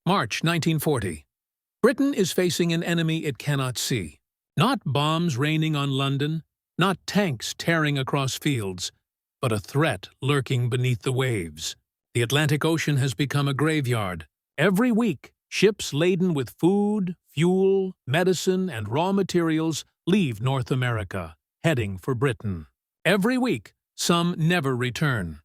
March 1940. Britain is facing an enemy it cannot see. Not bombs raining on London, not tanks tearing across fields, but a threat lurking beneath the waves. The Atlantic Ocean has become a graveyard. Every week, ships laden with food, fuel, medicine, and raw materials leave North America, heading for Britain. Every week, some never return.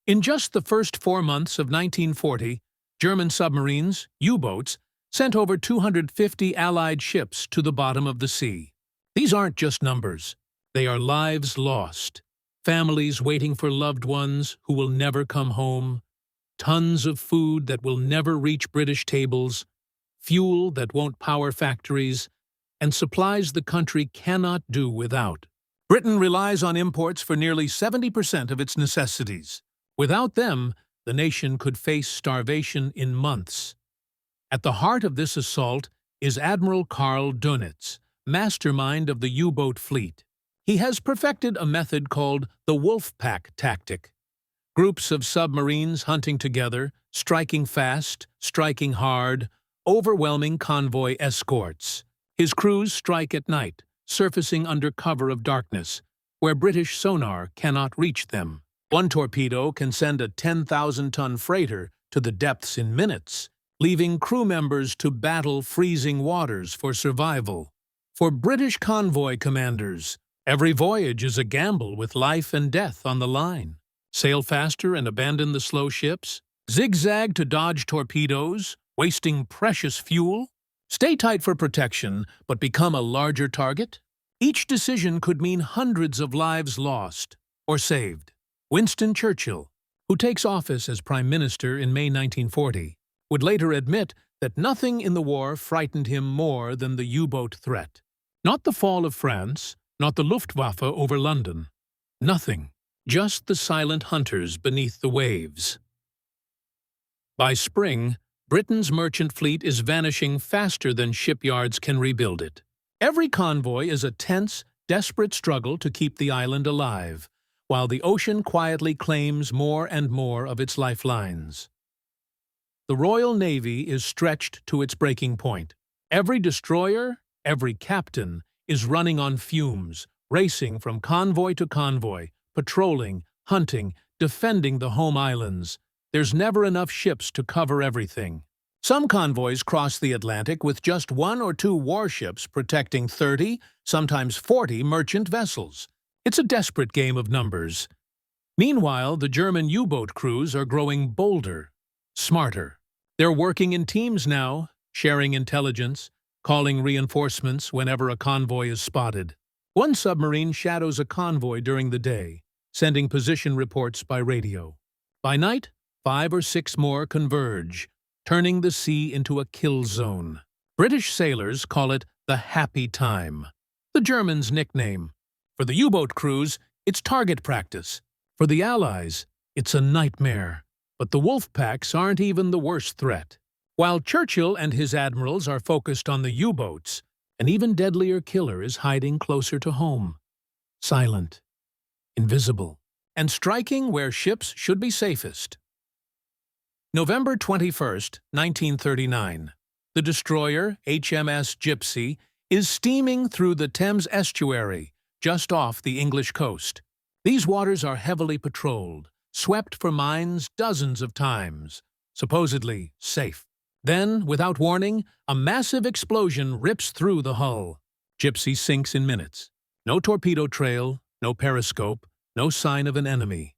In just the first 4 months of 1940, German submarines, U-boats, sent over 250 Allied ships to the bottom of the sea. These aren't just numbers. They are lives lost, families waiting for loved ones who will never come home, tons of food that will never reach British tables, fuel that won't power factories, and supplies the country cannot do without. Britain relies on imports for nearly 70% of its necessities. Without them, the nation could face starvation in months. At the heart of this assault is Admiral Karl Dönitz, mastermind of the U-boat fleet. He has perfected a method called the wolf pack tactic. Groups of submarines hunting together, striking fast, striking hard, overwhelming convoy escorts. His crews strike at night, surfacing under cover of darkness, where British sonar cannot reach them. One torpedo can send a 10,000-ton freighter to the depths in minutes, leaving crew members to battle freezing waters for survival. For British convoy commanders, every voyage is a gamble with life and death on the line. Sail faster and abandon the slow ships? Zigzag to dodge torpedoes, wasting precious fuel? Stay tight for protection, but become a larger target? Each decision could mean hundreds of lives lost or saved. Winston Churchill, who takes office as Prime Minister in May 1940, would later admit that nothing in the war frightened him more than the U-boat threat. Not the fall of France, not the Luftwaffe over London. Nothing. Just the silent hunters beneath the waves. By spring, Britain's merchant fleet is vanishing faster than shipyards can rebuild it. Every convoy is a tense, desperate struggle to keep the island alive, while the ocean quietly claims more and more of its lifelines. The Royal Navy is stretched to its breaking point. Every destroyer, every captain, is running on fumes, racing from convoy to convoy, patrolling, hunting, defending the home islands. There's never enough ships to cover everything. Some convoys cross the Atlantic with just 1 or 2 warships protecting 30, sometimes 40 merchant vessels. It's a desperate game of numbers. Meanwhile, the German U-boat crews are growing bolder, smarter. They're working in teams now, sharing intelligence, calling reinforcements whenever a convoy is spotted. One submarine shadows a convoy during the day, sending position reports by radio. By night, 5 or 6 more converge, turning the sea into a kill zone. British sailors call it the happy time, the Germans' nickname. For the U-boat crews, it's target practice. For the Allies, it's a nightmare. But the wolf packs aren't even the worst threat. While Churchill and his admirals are focused on the U-boats, an even deadlier killer is hiding closer to home. Silent, invisible, and striking where ships should be safest. November 21st, 1939. The destroyer, HMS Gypsy, is steaming through the Thames estuary, just off the English coast. These waters are heavily patrolled, swept for mines dozens of times, supposedly safe. Then, without warning, a massive explosion rips through the hull. Gypsy sinks in minutes. No torpedo trail, no periscope, no sign of an enemy.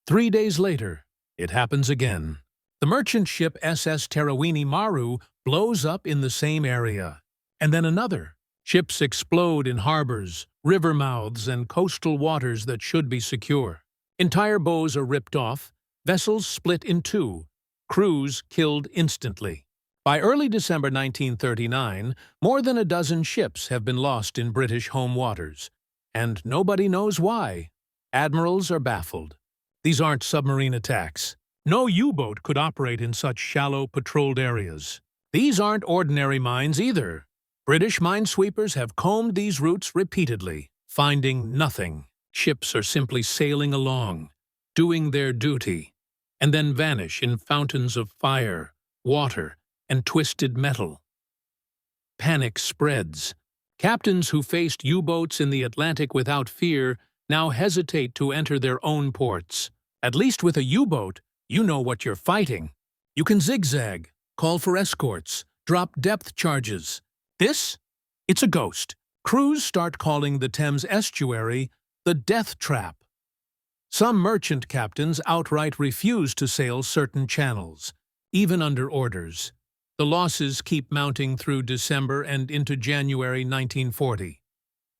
3 days later, it happens again. The merchant ship SS Terawini Maru blows up in the same area. And then another. Ships explode in harbors, river mouths, and coastal waters that should be secure. Entire bows are ripped off, vessels split in 2, crews killed instantly. By early December 1939, more than a dozen ships have been lost in British home waters. And nobody knows why. Admirals are baffled. These aren't submarine attacks. No U-boat could operate in such shallow, patrolled areas. These aren't ordinary mines either. British minesweepers have combed these routes repeatedly, finding nothing. Ships are simply sailing along, doing their duty, and then vanish in fountains of fire, water, and twisted metal. Panic spreads. Captains who faced U-boats in the Atlantic without fear now hesitate to enter their own ports. At least with a U-boat, you know what you're fighting. You can zigzag, call for escorts, drop depth charges. This? It's a ghost. Crews start calling the Thames estuary the death trap. Some merchant captains outright refuse to sail certain channels, even under orders. The losses keep mounting through December and into January 1940.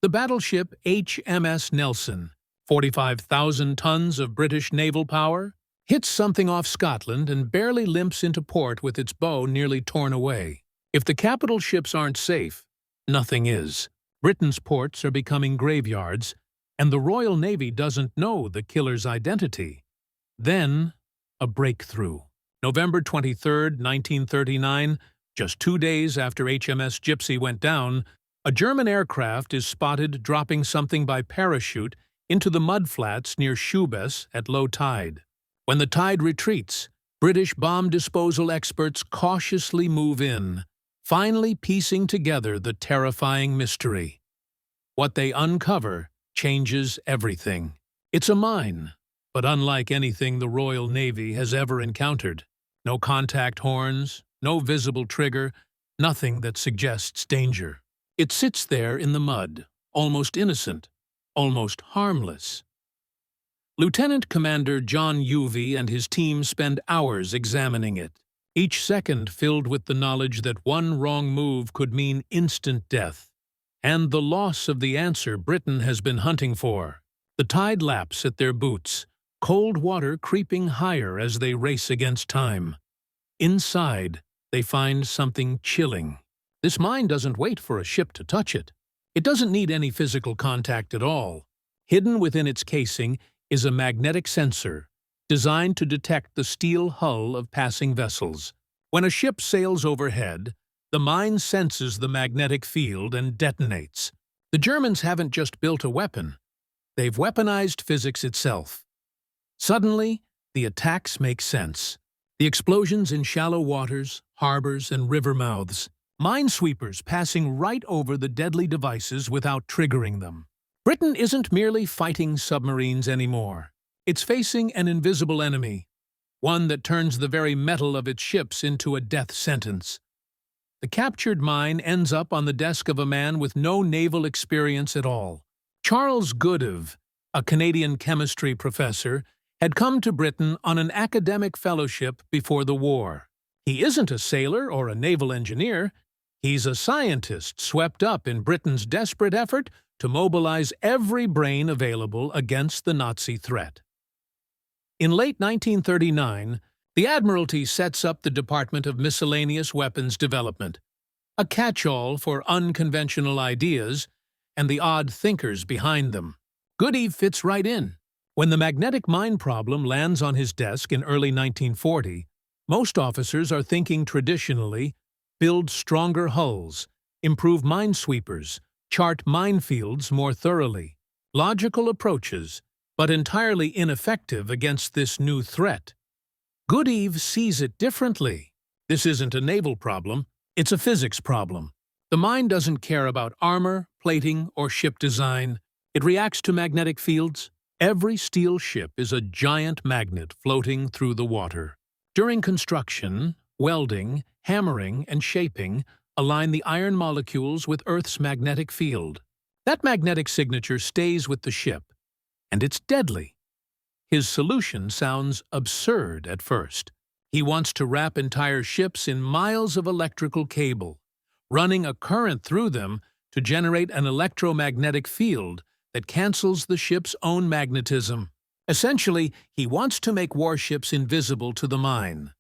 The battleship HMS Nelson, 45,000 tons of British naval power, hits something off Scotland and barely limps into port with its bow nearly torn away. If the capital ships aren't safe, nothing is. Britain's ports are becoming graveyards, and the Royal Navy doesn't know the killer's identity. Then, a breakthrough. November 23, 1939, just 2 days after HMS Gypsy went down, a German aircraft is spotted dropping something by parachute into the mudflats near Schubes at low tide. When the tide retreats, British bomb disposal experts cautiously move in, finally piecing together the terrifying mystery. What they uncover changes everything. It's a mine, but unlike anything the Royal Navy has ever encountered. No contact horns, no visible trigger, nothing that suggests danger. It sits there in the mud, almost innocent, almost harmless. Lieutenant Commander John Uvey and his team spend hours examining it, each second filled with the knowledge that one wrong move could mean instant death, and the loss of the answer Britain has been hunting for. The tide laps at their boots, cold water creeping higher as they race against time. Inside, they find something chilling. This mine doesn't wait for a ship to touch it. It doesn't need any physical contact at all. Hidden within its casing is a magnetic sensor designed to detect the steel hull of passing vessels. When a ship sails overhead, the mine senses the magnetic field and detonates. The Germans haven't just built a weapon. They've weaponized physics itself. Suddenly, the attacks make sense. The explosions in shallow waters, harbors, and river mouths. Minesweepers passing right over the deadly devices without triggering them. Britain isn't merely fighting submarines anymore. It's facing an invisible enemy, one that turns the very metal of its ships into a death sentence. The captured mine ends up on the desk of a man with no naval experience at all. Charles Goodeve, a Canadian chemistry professor, had come to Britain on an academic fellowship before the war. He isn't a sailor or a naval engineer. He's a scientist swept up in Britain's desperate effort to mobilize every brain available against the Nazi threat. In late 1939, the Admiralty sets up the Department of Miscellaneous Weapons Development, a catch-all for unconventional ideas and the odd thinkers behind them. Goodeve fits right in. When the magnetic mine problem lands on his desk in early 1940, most officers are thinking traditionally: build stronger hulls, improve minesweepers, chart minefields more thoroughly. Logical approaches, but entirely ineffective against this new threat. Goodeve sees it differently. This isn't a naval problem, it's a physics problem. The mine doesn't care about armor, plating, or ship design. It reacts to magnetic fields. Every steel ship is a giant magnet floating through the water. During construction, welding, hammering, and shaping align the iron molecules with Earth's magnetic field. That magnetic signature stays with the ship, and it's deadly. His solution sounds absurd at first. He wants to wrap entire ships in miles of electrical cable, running a current through them to generate an electromagnetic field that cancels the ship's own magnetism. Essentially, he wants to make warships invisible to the mine.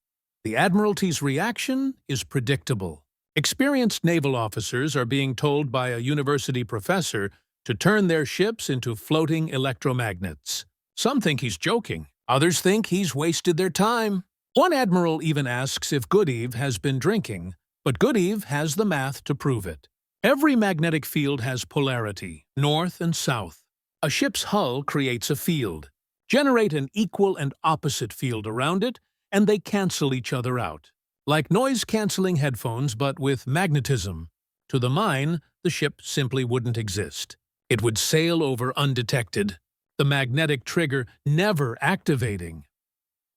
The Admiralty's reaction is predictable. Experienced naval officers are being told by a university professor to turn their ships into floating electromagnets. Some think he's joking. Others think he's wasted their time. One admiral even asks if Goodeve has been drinking, but Goodeve has the math to prove it. Every magnetic field has polarity, north and south. A ship's hull creates a field. Generate an equal and opposite field around it, and they cancel each other out. Like noise-canceling headphones but with magnetism. To the mine, the ship simply wouldn't exist. It would sail over undetected, the magnetic trigger never activating.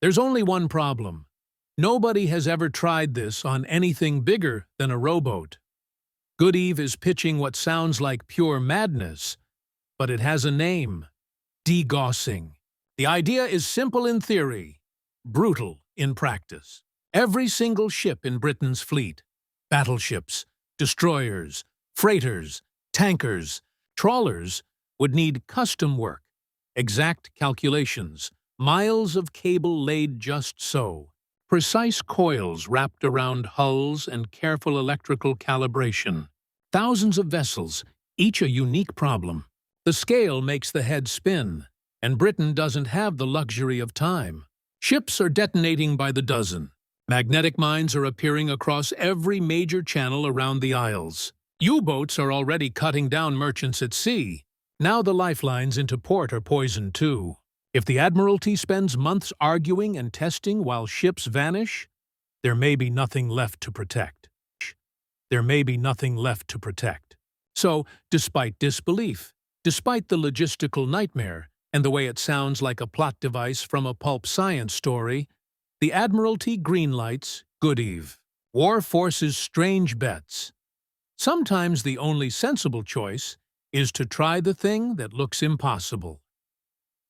There's only one problem. Nobody has ever tried this on anything bigger than a rowboat. Goodeve is pitching what sounds like pure madness, but it has a name: degaussing. The idea is simple in theory, brutal in practice. Every single ship in Britain's fleet, battleships, destroyers, freighters, tankers, trawlers, would need custom work, exact calculations, miles of cable laid just so, precise coils wrapped around hulls and careful electrical calibration. Thousands of vessels, each a unique problem. The scale makes the head spin, and Britain doesn't have the luxury of time. Ships are detonating by the dozen. Magnetic mines are appearing across every major channel around the Isles. U-boats are already cutting down merchants at sea. Now the lifelines into port are poisoned too. If the Admiralty spends months arguing and testing while ships vanish, there may be nothing left to protect. There may be nothing left to protect. So, despite disbelief, despite the logistical nightmare and the way it sounds like a plot device from a pulp science story, the Admiralty greenlights Goodeve. War forces strange bets. Sometimes the only sensible choice is to try the thing that looks impossible.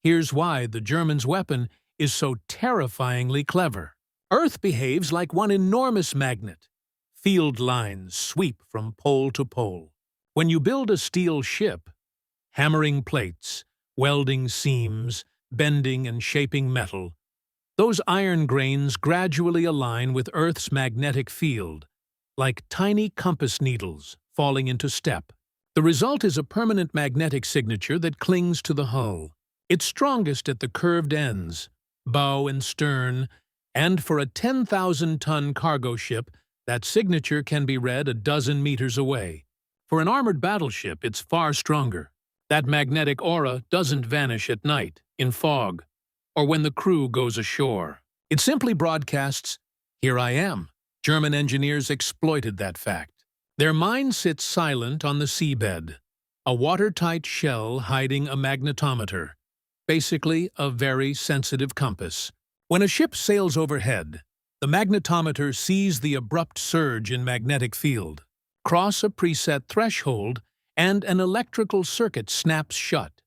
Here's why the Germans' weapon is so terrifyingly clever. Earth behaves like one enormous magnet. Field lines sweep from pole to pole. When you build a steel ship, hammering plates, welding seams, bending and shaping metal, those iron grains gradually align with Earth's magnetic field, like tiny compass needles falling into step. The result is a permanent magnetic signature that clings to the hull. It's strongest at the curved ends, bow and stern, and for a 10,000-ton cargo ship, that signature can be read a dozen meters away. For an armored battleship, it's far stronger. That magnetic aura doesn't vanish at night, in fog, or when the crew goes ashore. It simply broadcasts, "Here I am." German engineers exploited that fact. Their mine sits silent on the seabed, a watertight shell hiding a magnetometer, basically a very sensitive compass. When a ship sails overhead, the magnetometer sees the abrupt surge in magnetic field, cross a preset threshold, and an electrical circuit snaps shut.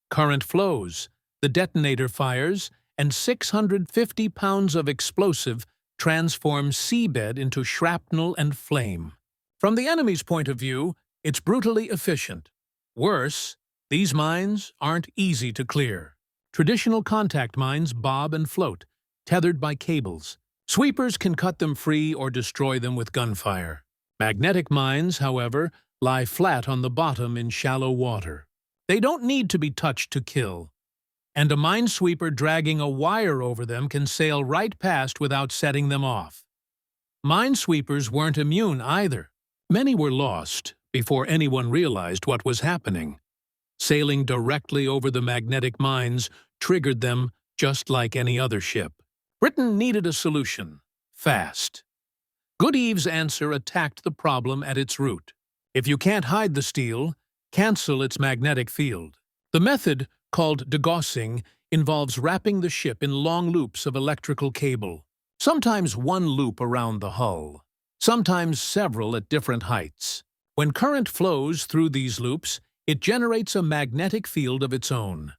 Current flows, the detonator fires, and 650 pounds of explosive transforms seabed into shrapnel and flame. From the enemy's point of view, it's brutally efficient. Worse, these mines aren't easy to clear. Traditional contact mines bob and float, tethered by cables. Sweepers can cut them free or destroy them with gunfire. Magnetic mines, however, lie flat on the bottom in shallow water. They don't need to be touched to kill, and a minesweeper dragging a wire over them can sail right past without setting them off. Minesweepers weren't immune either. Many were lost before anyone realized what was happening. Sailing directly over the magnetic mines triggered them just like any other ship. Britain needed a solution, fast. Goodeve's answer attacked the problem at its root. If you can't hide the steel, cancel its magnetic field. The method, called degaussing, involves wrapping the ship in long loops of electrical cable, sometimes one loop around the hull, sometimes several at different heights. When current flows through these loops, it generates a magnetic field of its own.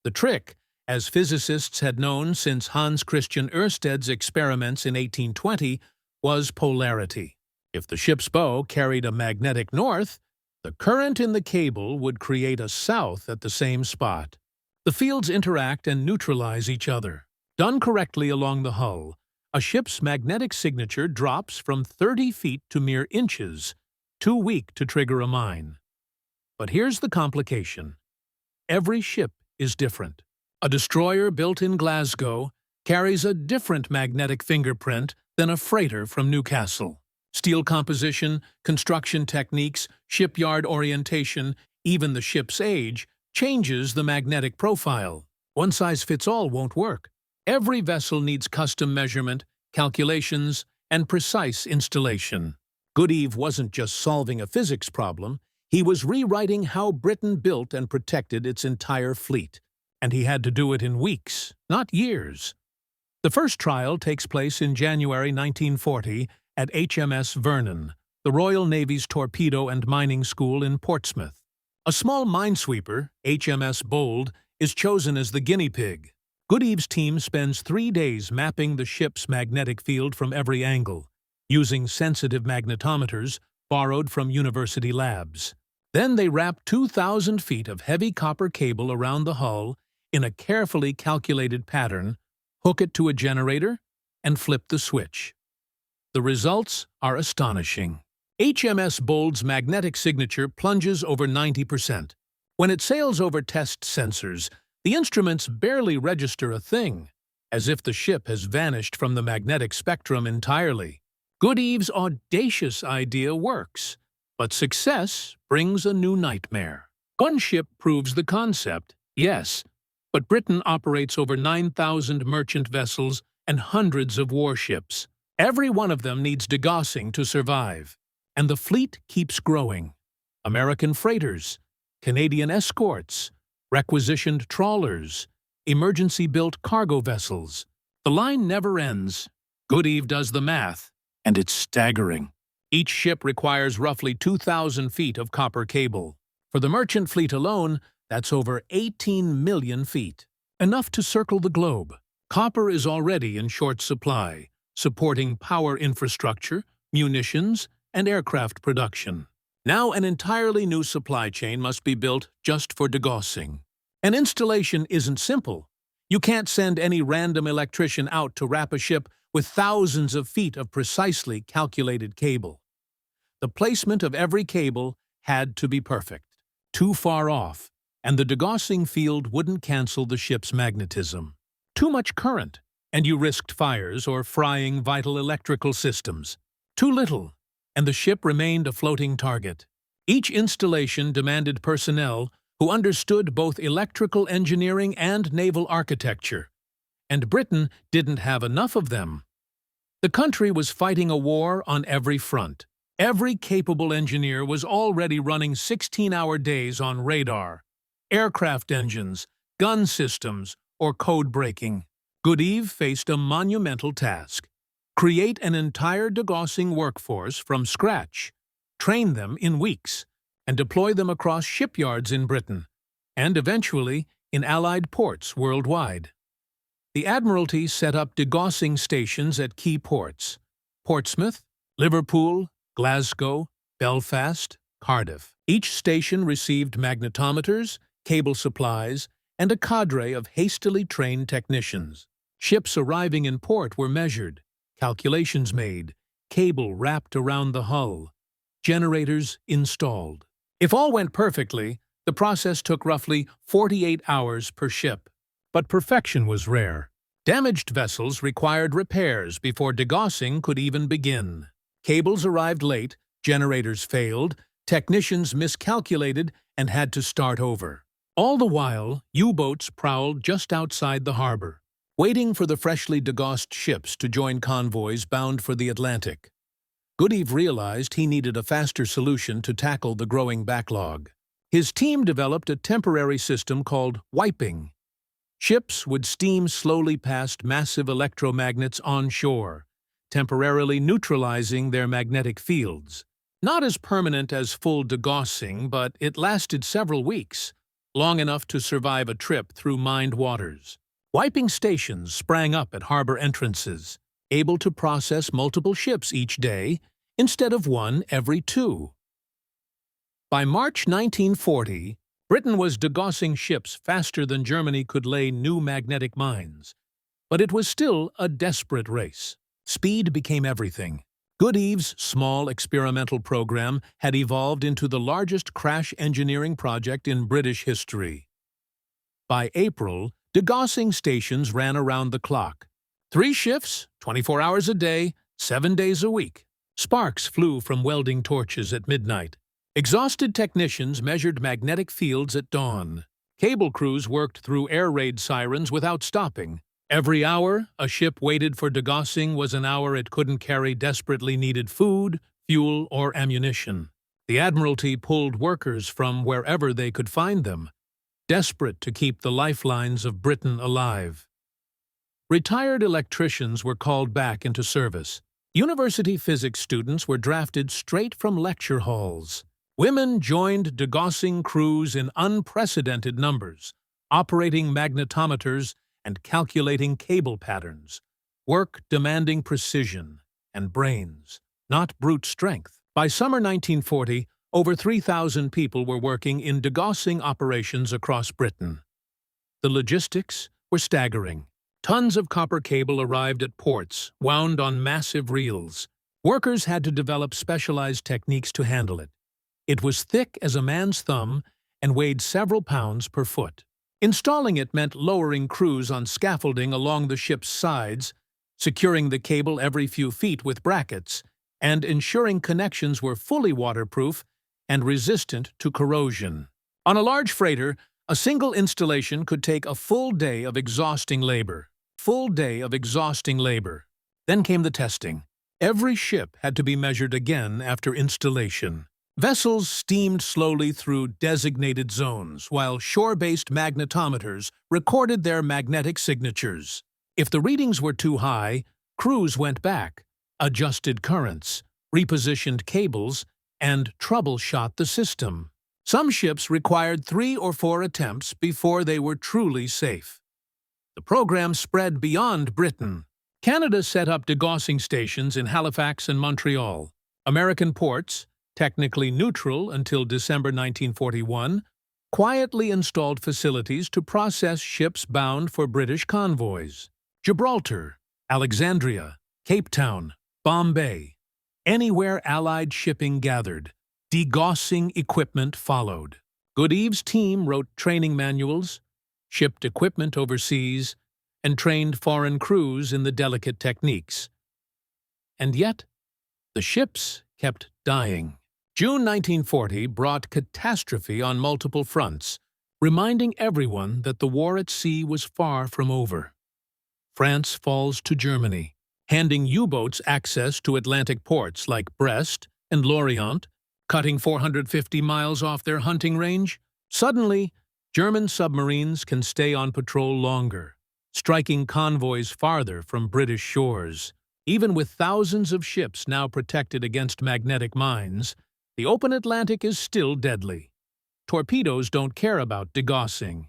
The trick, as physicists had known since Hans Christian Ørsted experiments in 1820, was polarity. If the ship's bow carried a magnetic north, the current in the cable would create a south at the same spot. The fields interact and neutralize each other. Done correctly along the hull, a ship's magnetic signature drops from 30 feet to mere inches, too weak to trigger a mine. But here's the complication. Every ship is different. A destroyer built in Glasgow carries a different magnetic fingerprint than a freighter from Newcastle. Steel composition, construction techniques, shipyard orientation, even the ship's age, changes the magnetic profile. One-size-fits-all won't work. Every vessel needs custom measurement, calculations, and precise installation. Goodeve wasn't just solving a physics problem, he was rewriting how Britain built and protected its entire fleet. And he had to do it in weeks, not years. The first trial takes place in January 1940 at HMS Vernon, the Royal Navy's torpedo and mining school in Portsmouth. A small minesweeper, HMS Bold, is chosen as the guinea pig. Goodeve's team spends 3 days mapping the ship's magnetic field from every angle, using sensitive magnetometers borrowed from university labs. Then they wrap 2,000 feet of heavy copper cable around the hull in a carefully calculated pattern, hook it to a generator, and flip the switch. The results are astonishing. HMS Bold's magnetic signature plunges over 90%. When it sails over test sensors, the instruments barely register a thing, as if the ship has vanished from the magnetic spectrum entirely. Goodeve's audacious idea works, but success brings a new nightmare. One ship proves the concept, yes, but Britain operates over 9,000 merchant vessels and hundreds of warships. Every one of them needs degaussing to survive, and the fleet keeps growing. American freighters, Canadian escorts, requisitioned trawlers, emergency-built cargo vessels. The line never ends. Goodeve does the math, and it's staggering. Each ship requires roughly 2,000 feet of copper cable. For the merchant fleet alone, that's over 18 million feet. Enough to circle the globe. Copper is already in short supply, supporting power infrastructure, munitions, and aircraft production. Now an entirely new supply chain must be built just for degaussing. An installation isn't simple. You can't send any random electrician out to wrap a ship with thousands of feet of precisely calculated cable. The placement of every cable had to be perfect. Too far off, and the degaussing field wouldn't cancel the ship's magnetism. Too much current, and you risked fires or frying vital electrical systems. Too little, and the ship remained a floating target. Each installation demanded personnel who understood both electrical engineering and naval architecture, and Britain didn't have enough of them. The country was fighting a war on every front. Every capable engineer was already running 16-hour days on radar, aircraft engines, gun systems, or code breaking. Goodeve faced a monumental task: create an entire degaussing workforce from scratch, train them in weeks, and deploy them across shipyards in Britain, and eventually in Allied ports worldwide. The Admiralty set up degaussing stations at key ports: Portsmouth, Liverpool, Glasgow, Belfast, Cardiff. Each station received magnetometers, cable supplies, and a cadre of hastily trained technicians. Ships arriving in port were measured, calculations made, cable wrapped around the hull, generators installed. If all went perfectly, the process took roughly 48 hours per ship. But perfection was rare. Damaged vessels required repairs before degaussing could even begin. Cables arrived late, generators failed, technicians miscalculated and had to start over. All the while, U-boats prowled just outside the harbor, waiting for the freshly degaussed ships to join convoys bound for the Atlantic. Goodeve realized he needed a faster solution to tackle the growing backlog. His team developed a temporary system called wiping. Ships would steam slowly past massive electromagnets onshore, temporarily neutralizing their magnetic fields. Not as permanent as full degaussing, but it lasted several weeks, long enough to survive a trip through mined waters. Wiping stations sprang up at harbor entrances, able to process multiple ships each day instead of one every 2. By March 1940, Britain was degaussing ships faster than Germany could lay new magnetic mines. But it was still a desperate race. Speed became everything. Goodeve's small experimental program had evolved into the largest crash engineering project in British history. By April, degaussing stations ran around the clock. 3 shifts, 24 hours a day, 7 days a week. Sparks flew from welding torches at midnight. Exhausted technicians measured magnetic fields at dawn. Cable crews worked through air raid sirens without stopping. Every hour a ship waited for degaussing was an hour it couldn't carry desperately needed food, fuel, or ammunition. The Admiralty pulled workers from wherever they could find them, desperate to keep the lifelines of Britain alive. Retired electricians were called back into service. University physics students were drafted straight from lecture halls. Women joined degaussing crews in unprecedented numbers, operating magnetometers and calculating cable patterns. Work demanding precision and brains, not brute strength. By summer 1940, over 3,000 people were working in degaussing operations across Britain. The logistics were staggering. Tons of copper cable arrived at ports, wound on massive reels. Workers had to develop specialized techniques to handle it. It was thick as a man's thumb and weighed several pounds per foot. Installing it meant lowering crews on scaffolding along the ship's sides, securing the cable every few feet with brackets, and ensuring connections were fully waterproof and resistant to corrosion. On a large freighter, a single installation could take a full day of exhausting labor. Then came the testing. Every ship had to be measured again after installation. Vessels steamed slowly through designated zones, while shore-based magnetometers recorded their magnetic signatures. If the readings were too high, crews went back, adjusted currents, repositioned cables, and troubleshot the system. Some ships required 3 or 4 attempts before they were truly safe. The program spread beyond Britain. Canada set up degaussing stations in Halifax and Montreal. American ports, technically neutral until December 1941, quietly installed facilities to process ships bound for British convoys. Gibraltar, Alexandria, Cape Town, Bombay. Anywhere Allied shipping gathered, degaussing equipment followed. Goodeve's team wrote training manuals, shipped equipment overseas, and trained foreign crews in the delicate techniques. And yet, the ships kept dying. June 1940 brought catastrophe on multiple fronts, reminding everyone that the war at sea was far from over. France falls to Germany, handing U-boats access to Atlantic ports like Brest and Lorient, cutting 450 miles off their hunting range. Suddenly, German submarines can stay on patrol longer, striking convoys farther from British shores. Even with thousands of ships now protected against magnetic mines, the open Atlantic is still deadly. Torpedoes don't care about degaussing.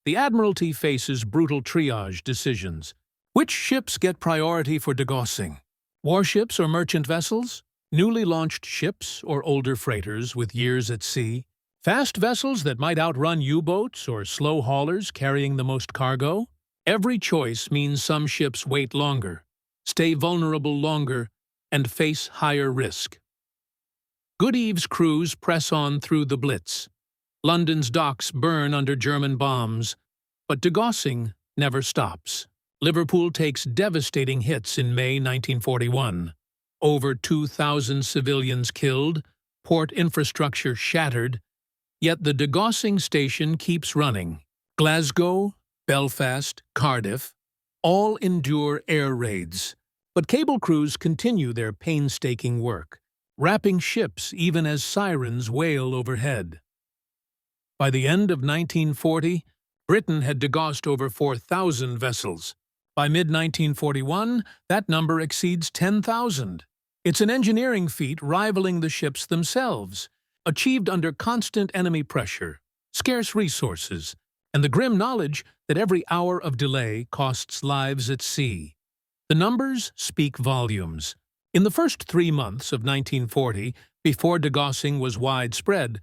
The Admiralty faces brutal triage decisions. Which ships get priority for degaussing? Warships or merchant vessels? Newly launched ships or older freighters with years at sea? Fast vessels that might outrun U-boats or slow haulers carrying the most cargo? Every choice means some ships wait longer, stay vulnerable longer, and face higher risk. Goodeve's crews press on through the Blitz. London's docks burn under German bombs, but degaussing never stops. Liverpool takes devastating hits in May 1941. Over 2,000 civilians killed, port infrastructure shattered, yet the degaussing station keeps running. Glasgow, Belfast, Cardiff, all endure air raids, but cable crews continue their painstaking work, wrapping ships even as sirens wail overhead. By the end of 1940, Britain had degaussed over 4,000 vessels. By mid-1941, that number exceeds 10,000. It's an engineering feat rivaling the ships themselves, achieved under constant enemy pressure, scarce resources, and the grim knowledge that every hour of delay costs lives at sea. The numbers speak volumes. In the first 3 months of 1940, before degaussing was widespread,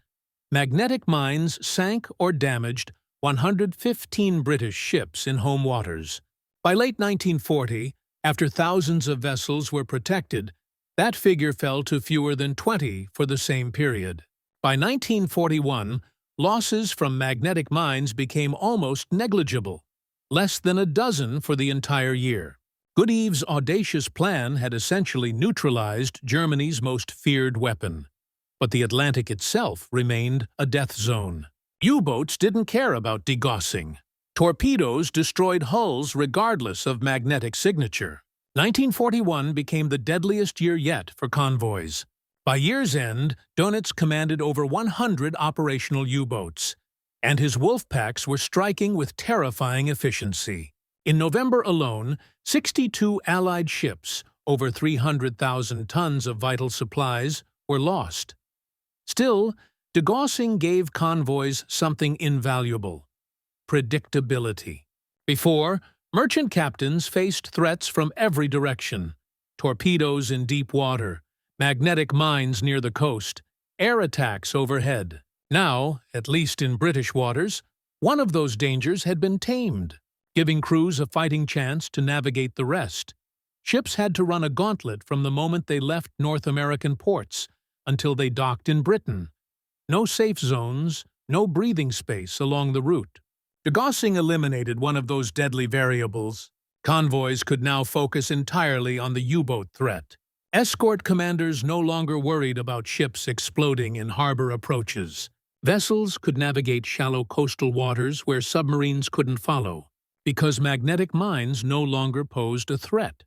magnetic mines sank or damaged 115 British ships in home waters. By late 1940, after thousands of vessels were protected, that figure fell to fewer than 20 for the same period. By 1941, losses from magnetic mines became almost negligible, less than a dozen for the entire year. Goodeve's audacious plan had essentially neutralized Germany's most feared weapon, but the Atlantic itself remained a death zone. U-boats didn't care about degaussing. Torpedoes destroyed hulls regardless of magnetic signature. 1941 became the deadliest year yet for convoys. By year's end, Dönitz commanded over 100 operational U-boats, and his wolf packs were striking with terrifying efficiency. In November alone, 62 Allied ships, over 300,000 tons of vital supplies, were lost. Still, degaussing gave convoys something invaluable: predictability. Before, merchant captains faced threats from every direction: torpedoes in deep water, magnetic mines near the coast, air attacks overhead. Now, at least in British waters, one of those dangers had been tamed, giving crews a fighting chance to navigate the rest. Ships had to run a gauntlet from the moment they left North American ports until they docked in Britain. No safe zones, no breathing space along the route. Degaussing eliminated one of those deadly variables. Convoys could now focus entirely on the U-boat threat. Escort commanders no longer worried about ships exploding in harbor approaches. Vessels could navigate shallow coastal waters where submarines couldn't follow, because magnetic mines no longer posed a threat.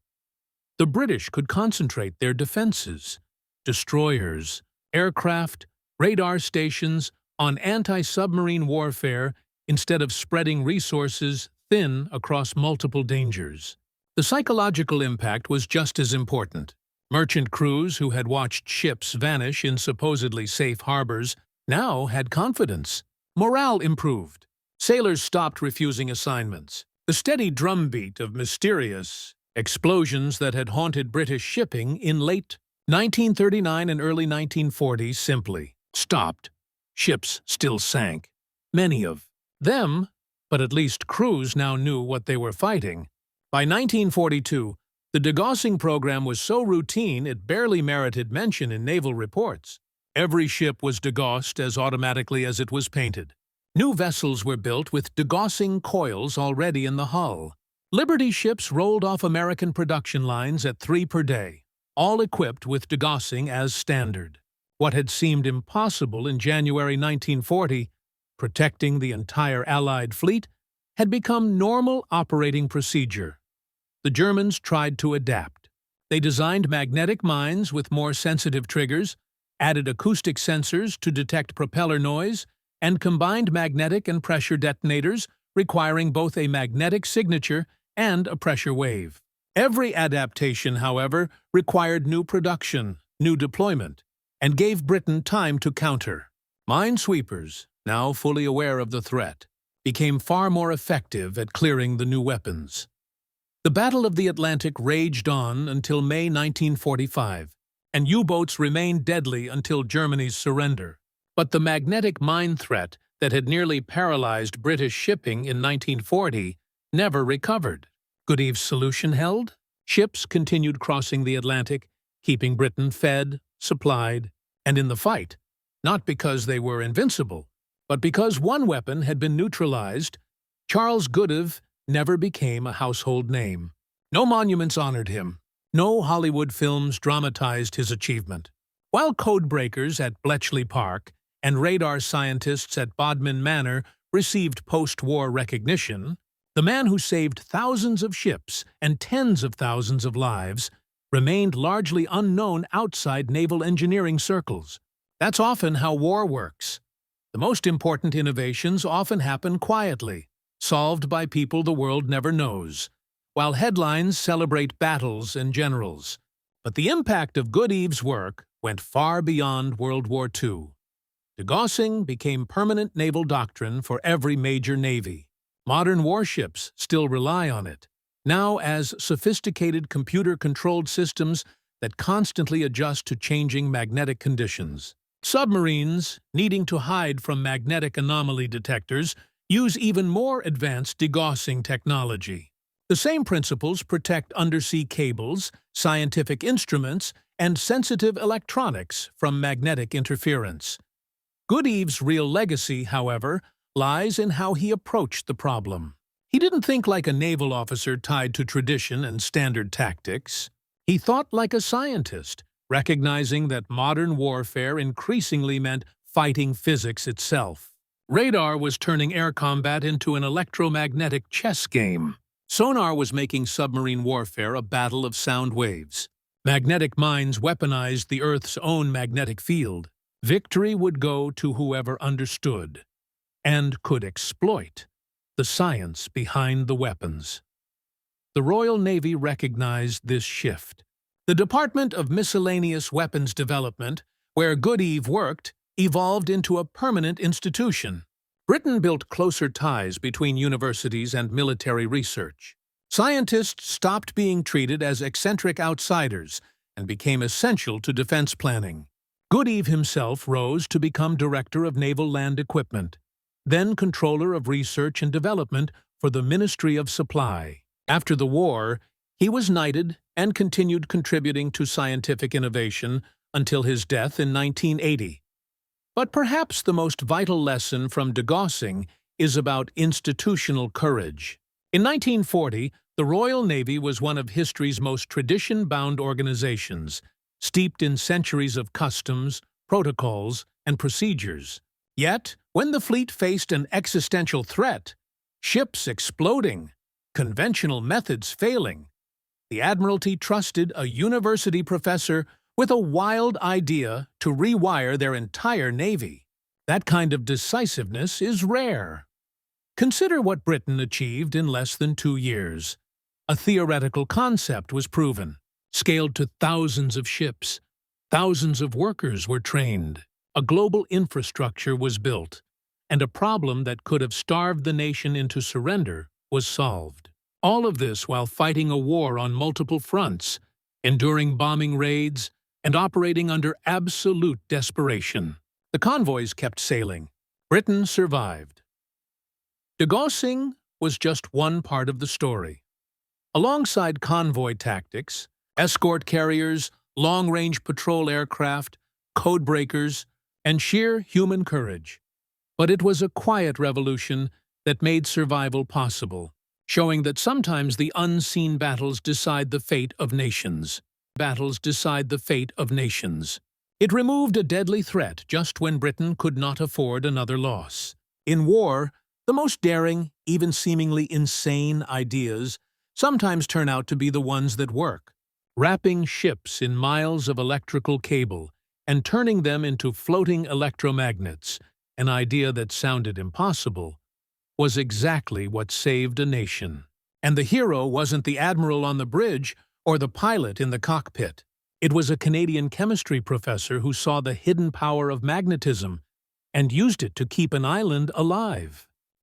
The British could concentrate their defenses, destroyers, aircraft, radar stations, on anti-submarine warfare instead of spreading resources thin across multiple dangers. The psychological impact was just as important. Merchant crews who had watched ships vanish in supposedly safe harbors now had confidence. Morale improved. Sailors stopped refusing assignments. The steady drumbeat of mysterious explosions that had haunted British shipping in late 1939 and early 1940 simply stopped. Ships still sank. Many of them, but at least crews now knew what they were fighting. By 1942, the degaussing program was so routine it barely merited mention in naval reports. Every ship was degaussed as automatically as it was painted. New vessels were built with degaussing coils already in the hull. Liberty ships rolled off American production lines at 3 per day, all equipped with degaussing as standard. What had seemed impossible in January 1940, protecting the entire Allied fleet, had become normal operating procedure. The Germans tried to adapt. They designed magnetic mines with more sensitive triggers, added acoustic sensors to detect propeller noise, and combined magnetic and pressure detonators requiring both a magnetic signature and a pressure wave. Every adaptation, however, required new production, new deployment, and gave Britain time to counter. Minesweepers, now fully aware of the threat, became far more effective at clearing the new weapons. The Battle of the Atlantic raged on until May 1945, and U-boats remained deadly until Germany's surrender. But the magnetic mine threat that had nearly paralyzed British shipping in 1940 never recovered. Goodeve's solution held. Ships continued crossing the Atlantic, keeping Britain fed, supplied, and in the fight, not because they were invincible, but because one weapon had been neutralized. Charles Goodeve never became a household name. No monuments honored him. No Hollywood films dramatized his achievement. While codebreakers at Bletchley Park and radar scientists at Bodmin Manor received post-war recognition, the man who saved thousands of ships and tens of thousands of lives remained largely unknown outside naval engineering circles. That's often how war works. The most important innovations often happen quietly, solved by people the world never knows, while headlines celebrate battles and generals. But the impact of Goodeve's work went far beyond World War II. Degaussing became permanent naval doctrine for every major navy. Modern warships still rely on it, now as sophisticated computer-controlled systems that constantly adjust to changing magnetic conditions. Submarines, needing to hide from magnetic anomaly detectors, use even more advanced degaussing technology. The same principles protect undersea cables, scientific instruments, and sensitive electronics from magnetic interference. Goodeve's real legacy, however, lies in how he approached the problem. He didn't think like a naval officer tied to tradition and standard tactics. He thought like a scientist, recognizing that modern warfare increasingly meant fighting physics itself. Radar was turning air combat into an electromagnetic chess game. Sonar was making submarine warfare a battle of sound waves. Magnetic mines weaponized the Earth's own magnetic field. Victory would go to whoever understood and could exploit the science behind the weapons. The Royal Navy recognized this shift. The Department of Miscellaneous Weapons Development, where Goodeve worked, evolved into a permanent institution. Britain built closer ties between universities and military research. Scientists stopped being treated as eccentric outsiders and became essential to defense planning. Goodeve himself rose to become Director of Naval Land Equipment, then Controller of Research and Development for the Ministry of Supply. After the war, he was knighted and continued contributing to scientific innovation until his death in 1980. But perhaps the most vital lesson from degaussing is about institutional courage. In 1940, the Royal Navy was one of history's most tradition-bound organizations, steeped in centuries of customs, protocols, and procedures. Yet, when the fleet faced an existential threat, ships exploding, conventional methods failing, the Admiralty trusted a university professor with a wild idea to rewire their entire navy. That kind of decisiveness is rare. Consider what Britain achieved in less than 2 years. A theoretical concept was proven, scaled to thousands of ships. Thousands of workers were trained. A global infrastructure was built, and a problem that could have starved the nation into surrender was solved. All of this while fighting a war on multiple fronts, enduring bombing raids, and operating under absolute desperation. The convoys kept sailing. Britain survived. Degaussing was just one part of the story. Alongside convoy tactics, escort carriers, long-range patrol aircraft, codebreakers, and sheer human courage. But it was a quiet revolution that made survival possible, showing that sometimes the unseen battles decide the fate of nations. It removed a deadly threat just when Britain could not afford another loss. In war, the most daring, even seemingly insane ideas sometimes turn out to be the ones that work. Wrapping ships in miles of electrical cable and turning them into floating electromagnets, an idea that sounded impossible, was exactly what saved a nation. And the hero wasn't the admiral on the bridge or the pilot in the cockpit. It was a Canadian chemistry professor who saw the hidden power of magnetism and used it to keep an island alive.